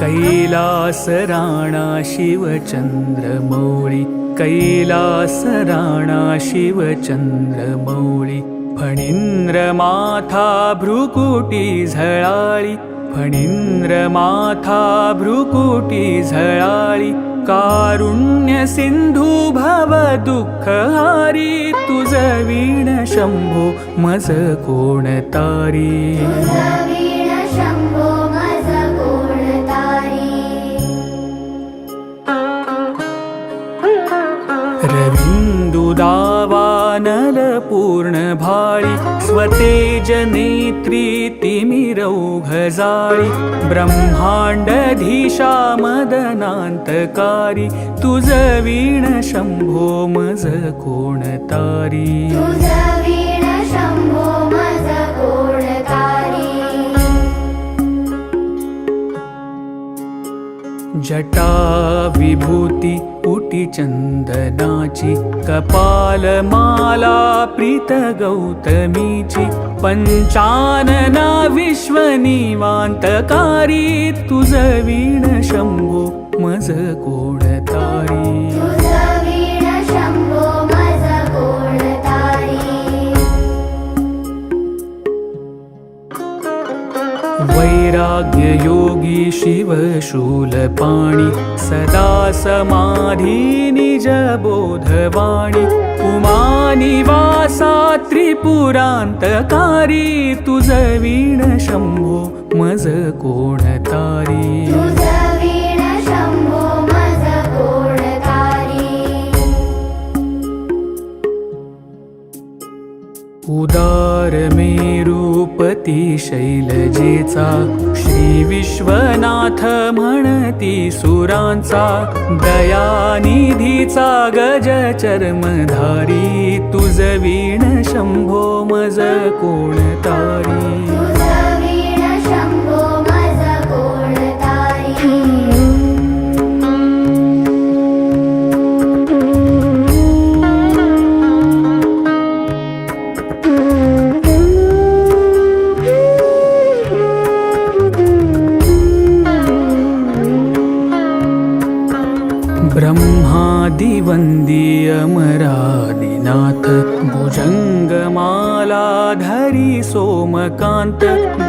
कैलास राणा शिवचंद्रमौळी, कैलास राणा शिवचंद्रमौळी, फणींद्र माथा भ्रुकुटी झळाळी, फणींद्र माथा भ्रुकुटी झळाळी, कारुण्य सिंधू भव दुःखहारी, तुझ वीण शंभो मज कोण तारी. रविन्दुदावानल पूर्ण भाळी, स्वतेज नेत्री तिमिरौघजाळी, ब्रह्मांडधीशा मदनांतकारी, तुझ वीण शंभो मज कोण तारी. जटा विभूती उटी चंदनाची, कपालमाला प्रीत गौतमीची, पंचानना विश्वनिवांतकारी, तुझ वीण शंभो मज कोण तारी. वैराग्य योगी शिव शूलपाणी, सदा समाधी निज बोधवाणी, उमानिवासा त्रिपुरांतकारी, तुझ वीण शंभो मज कोण तारी. उदार मेरुपती शैलजेचा, श्री विश्वनाथ म्हणती सुरांचा, दयानिधीचा गज चर्मधारी, तुझ वीण शंभो मज कोण तारी. ब्रह्मादिवंदी अमरादिनाथ, भुजंगमालाधरी सोमकांत,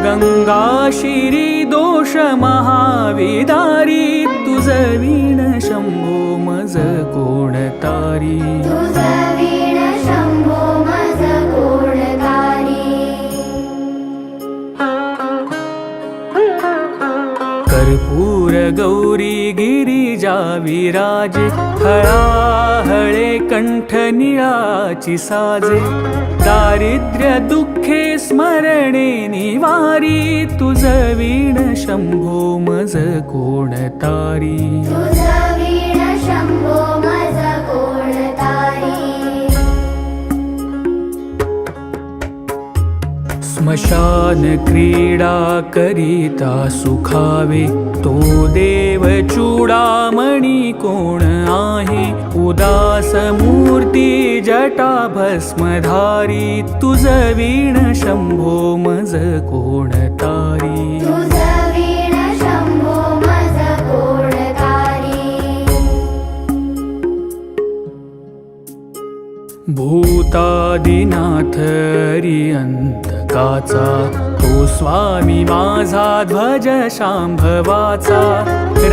गंगा शिरी दोष महाविदारी, तुझ वीण शंभो मज कोण तारी. कर्पूर गौरी गिरिजा विराजे, हळाहळे कंठ निळाची साजे, दारिद्र्य दुःखे स्मरणे निवारी, तुझ वीण शंभो मज कोण तारी. स्मशान क्रीडा करिता सुखावे, तो देव चूडामणी कोण आहे, उदास मूर्ती जटा भस्मधारी, तुझ वीण शंभो मज कोण तारी. भूतादिनाथ अरिहंतकाचा, तो स्वामी माझा ध्वज शांभवाचा,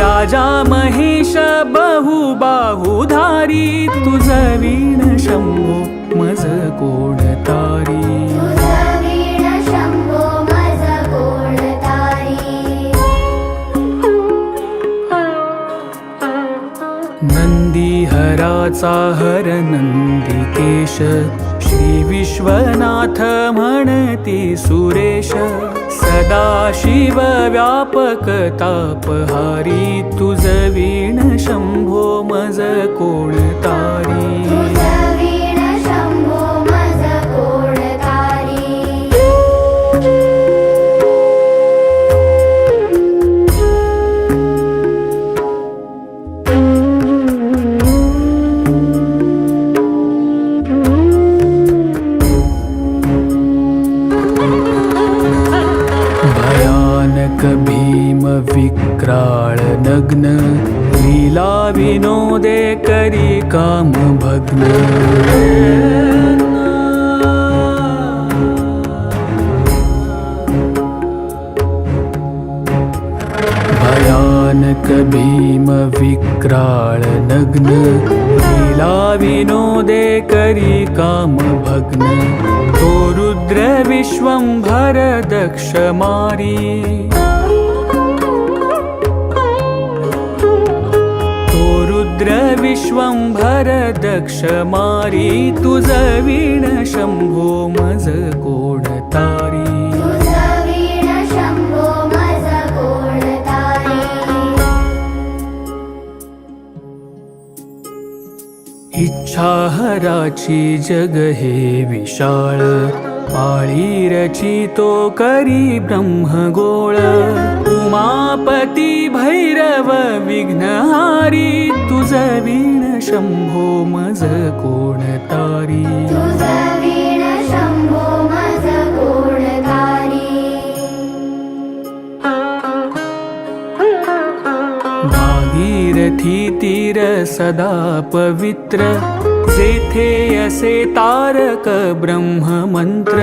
राजा महेश बहुबाहुधारी, तुझ वीण शंभो मज कोण तारी. नंदीहराचा हर नंदिकेश, श्री विश्वनाथ म्हणती सुरेश, सदाशिव व्यापक तापहारी तुझ वीण शंभो मज कोण तारी भीम विक्राळ नग्न लीला विनोदे करी काम भग्न भयानक भीम विक्राळ नग्न लीला विनोदे करी काम भग्न तो रुद्र विश्वंभर दक्ष मारी रुद्र विश्वंभर दक्ष मारी तुझ वीण शंभो मज कोण तारी इच्छा हराची जग हे विशाळ पाळी रचितो करी ब्रह्मगोळ उमापती भैरव विघ्नहारी तुझ वीण शंभो मज कोण तारी भागीरथी तीर सदा पवित्र जेथे असे तारक ब्रह्म मंत्र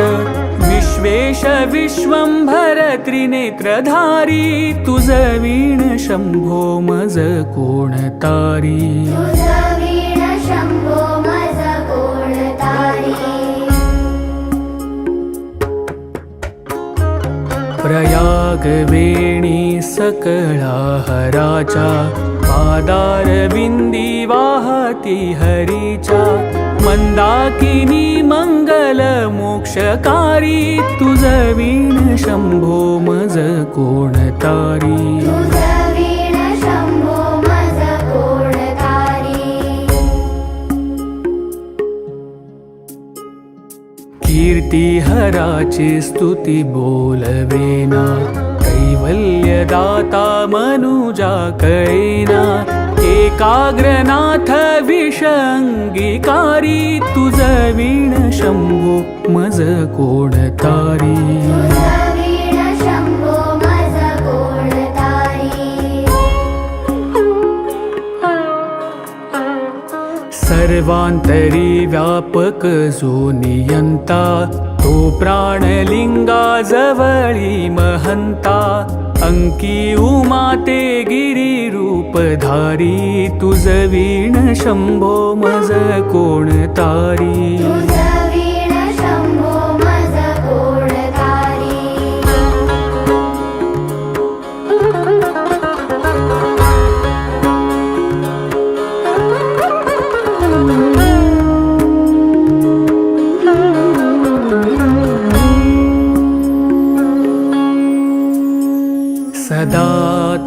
विश्वेश विश्वंभर त्रिनेत्रधारी तुझ वीण शंभो मज कोण तारी प्रयाग वेणी सकळा हराचा पादार विंदी वाहती हरीचा मंदाकिनी मंगल मोक्षकारी तुझ वीण शंभो मज कोण तारी कीर्ती हराची स्तुती बोलवेना कैवल्यदाता मनुजा कळेना एकाग्रनाथ विषंगीकारी तुझ वीण शंभो मज कोण तारी सर्वांतरी व्यापक जो नियंता तो प्राणलिंगा जवळी महंता अंकी उमाते गिरी रूपधारी तुझ वीण शंभो मज कोण तारी सदा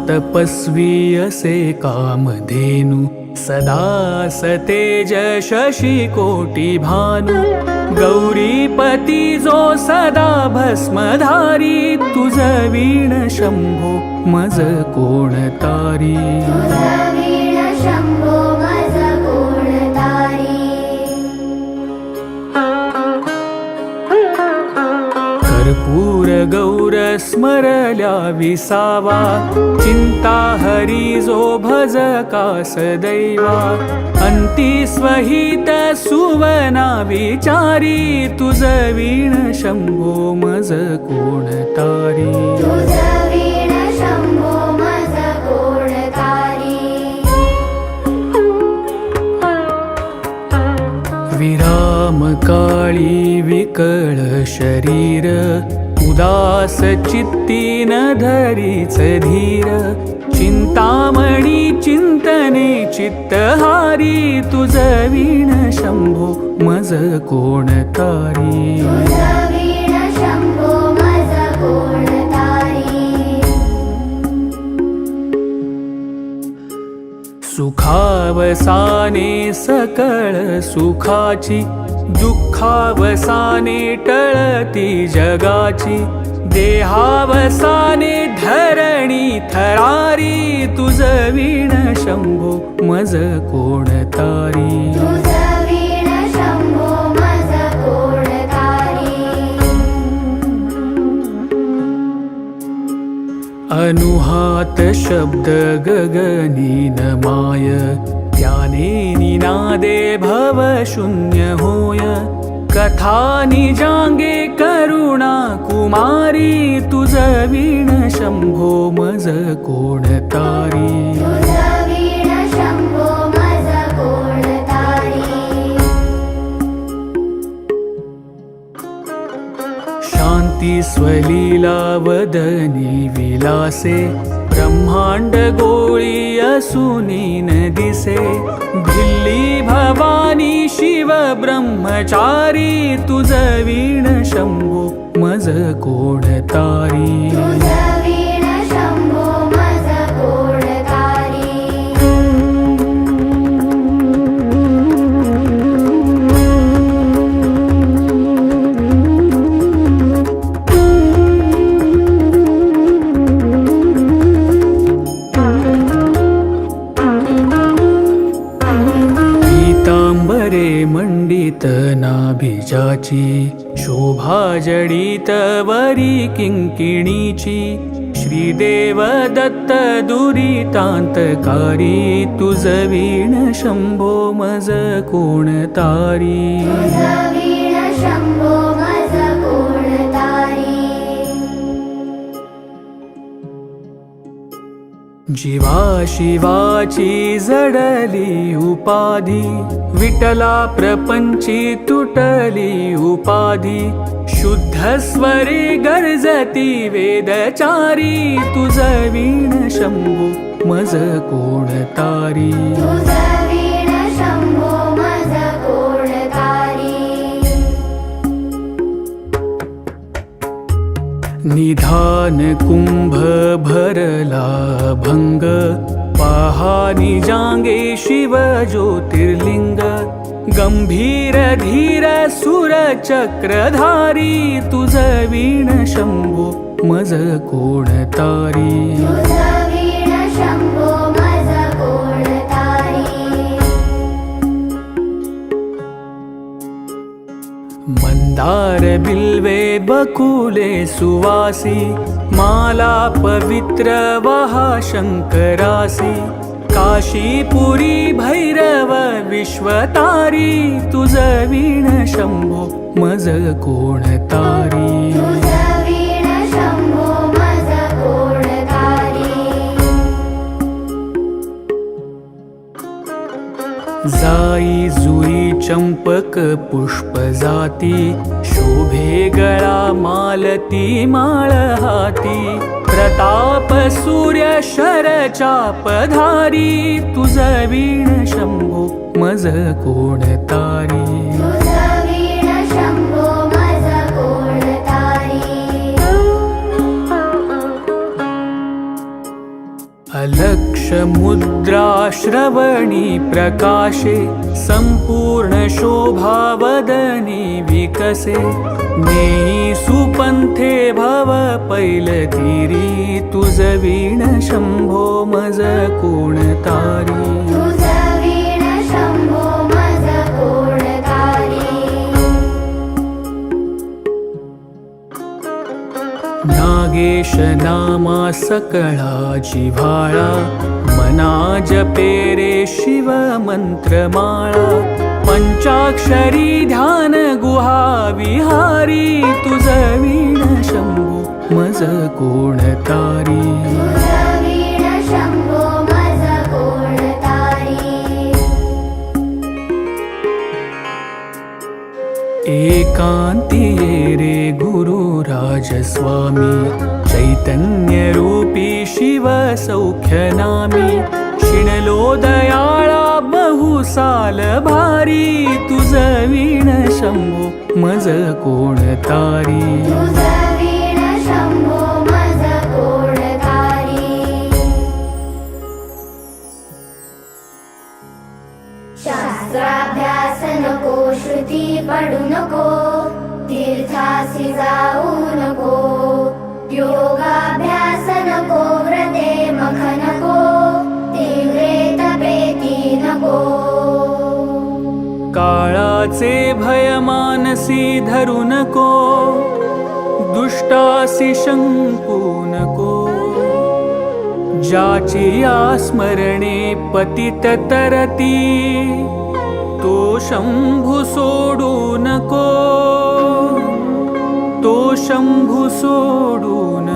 तपस्वी असे कामधेनु सदा सतेज शशी कोटी भानु गौरीपती जो सदा भस्मधारी तुझ वीण शंभो मज कोण तारी कर्पूर गौर स्मरल्या विसावा चिंता हरी जो भजका सदैवा अंती स्वहित सुवना विचारी तुझ वीण शंभो मज कोण तारी विराम काळी विकळ शरीर उदास चित्ती न धरीच धीर चिंतामणी चिंतने चित्तहारी तुझ वीण शंभो मज कोण तारी सुखावसाने सकळ सुखाची, दुःखावसाने टळती जगाची. देहावसाने धरणी थरारी, तुझ वीण शंभो मज कोण तारी. अनुहात शब्द गगनी नमाय, त्याने निनादे भव शून्य होय. कथा निजांगे करुणा कुमारी, तुझ वीण शंभो मज कोण तारी. शांती स्वलीला वदनी विलासे, ब्रह्मांड गोळी असुनी न दिसे. भिल्ली भवानी शिव ब्रह्मचारी, तुझ वीण शंभो मज कोण तारी. मंडित नाभिजाची, शोभा जडित वरी किंकिणीची. श्रीदेव दत्त दुरितांतकारी, तुझ वीण शंभो मज कोण तारी. जीवा शिवाची जडली उपाधी, विठला प्रपंची तुटली उपाधी. शुद्ध स्वरे गर्जती वेदचारी, तुझ वीण शंभो मज कोण तारी. निधान कुंभ भरला भंग, पहा निजांगे शिव ज्योतिर्लिंग. गंभीर धीर सुर चक्रधारी, तुझ वीण शंभो मज कोण तारी. मंदार बिल्वे बकुले सुवासी, माला पवित्र वहा शंकरासी. काशीपुरी भैरव विश्वतारी, तुझ वीण शंभो मज कोण तारी. जाई जुई चंपक पुष्प जाती, शोभे गळा मालती माळ हाती. प्रताप सूर्य शर चापधारी, तुझ वीण शंभो मज कोण तारी. अलक्ष मुद्रा श्रवणी प्रकाशे, संपूर्ण शोभा वदनी विकसे. नेई सुपंथे भव पैलतीरी, तुझ वीण शंभो मज कोण तारी. नागेश नामा सकळा जिव्हाळा, मना जपे रे शिव मंत्रमाळा. पंचाक्षरी ध्यान गुहा विहारी, तुझ वीण शंभो मज कोण तारी. एकांती ये रे गुरु राजस्वामी, चैतन्य रूपी शिव सौख्य नामी. शिणलो दयाळा बहुसाल भारी, तुझ वीण शंभो मज कोण तारी. काळाचे भय मानसी धरू नको, दुष्टासी शंकू नको. ज्याची आस्मरणे पतित तरती, तो शंभू सोडू नको, तो शंभू सोडू नको.